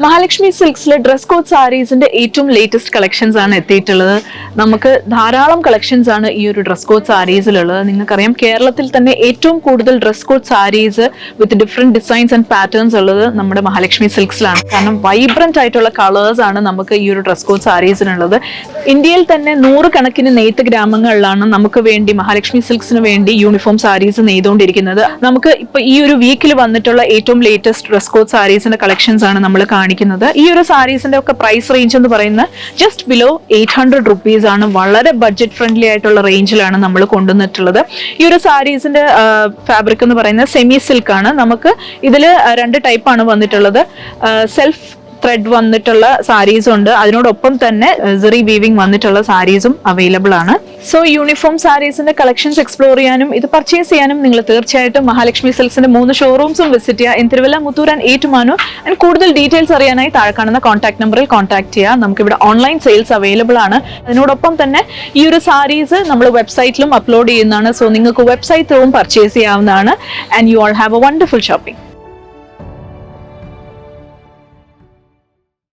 Mahalakshmi സിൽക്സിലെ dress code സാരീസിന്റെ ഏറ്റവും latest collections ആണ് എത്തിയിട്ടുള്ളത്. നമുക്ക് ധാരാളം കളക്ഷൻസ് ആണ് ഈ ഒരു ഡ്രസ് കോഡ് സാരീസിലുള്ളത്. നിങ്ങൾക്കറിയാം, കേരളത്തിൽ തന്നെ ഏറ്റവും കൂടുതൽ dress code sarees with different designs and patterns ഉള്ളത് നമ്മുടെ മഹാലക്ഷ്മി സിൽക്സിലാണ്. കാരണം വൈബ്രന്റ് ആയിട്ടുള്ള കളേഴ്സ് ആണ് നമുക്ക് ഈ ഒരു ഡ്രസ് കോഡ് സാരീസിനുള്ളത്. ഇന്ത്യയിൽ തന്നെ 100 കണക്കിന് നെയ്ത്ത് ഗ്രാമങ്ങളിലാണ് നമുക്ക് വേണ്ടി മഹാലക്ഷ്മി സിൽക്സിന് വേണ്ടി യൂണിഫോം സാരീസ് നെയ്തുകൊണ്ടിരിക്കുന്നത്. നമുക്ക് ഇപ്പൊ ഈ ഒരു വീക്കിൽ വന്നിട്ടുള്ള ഏറ്റവും ലേറ്റസ്റ്റ് ഡ്രസ് കോഡ് സാരീസിന്റെ കളക്ഷൻസ് ആണ് നമ്മൾ കാണിക്കുന്നത്. ഈ ഒരു സാരീസിന്റെ ഒക്കെ പ്രൈസ് റേഞ്ച് എന്ന് പറയുന്നത് ജസ്റ്റ് ബിലോ 800 റുപ്പീസ് ആണ്. വളരെ ബഡ്ജറ്റ് ഫ്രണ്ട്ലി ആയിട്ടുള്ള റേഞ്ചിലാണ് നമ്മൾ കൊണ്ടുവന്നിട്ടുള്ളത്. ഈ ഒരു സാരീസിന്റെ ഫാബ്രിക് എന്ന് പറയുന്നത് സെമി സിൽക്ക് ആണ്. നമുക്ക് ഇതിൽ 2 ടൈപ്പാണ് വന്നിട്ടുള്ളത്. സെൽഫ് ത്രെഡ് വന്നിട്ടുള്ള സാരീസും ഉണ്ട്, അതിനോടൊപ്പം തന്നെ സെറി വീവിംഗ് വന്നിട്ടുള്ള സാരീസും അവൈലബിൾ ആണ്. സോ യൂണിഫോം സാരീസിന്റെ കളക്ഷൻസ് എക്സ്പ്ലോർ ചെയ്യാനും ഇത് പർച്ചേസ് ചെയ്യാനും നിങ്ങൾ തീർച്ചയായിട്ടും മഹാലക്ഷ്മി സിൽക്സിന്റെ 3 ഷോറൂംസും വിസിറ്റ് ചെയ്യുക. In Thiruvalla, Muthoor and Ettumanoor. And കൂടുതൽ ഡീറ്റെയിൽസ് അറിയാനായി താഴെ കാണുന്ന കോൺടാക്ട് നമ്പറിൽ കോൺടാക്ട് ചെയ്യുക. നമുക്കിവിടെ ഓൺലൈൻ സെയിൽസ് അവൈലബിൾ ആണ്. അതിനോടൊപ്പം തന്നെ ഈ ഒരു സാരീസ് നമ്മൾ വെബ്സൈറ്റിലും അപ്ലോഡ് ചെയ്യുന്നതാണ്. സോ നിങ്ങൾക്ക് വെബ്സൈറ്റ് ത്രൂവും പർച്ചേസ് ചെയ്യാവുന്നതാണ്. And you all have A wonderful shopping.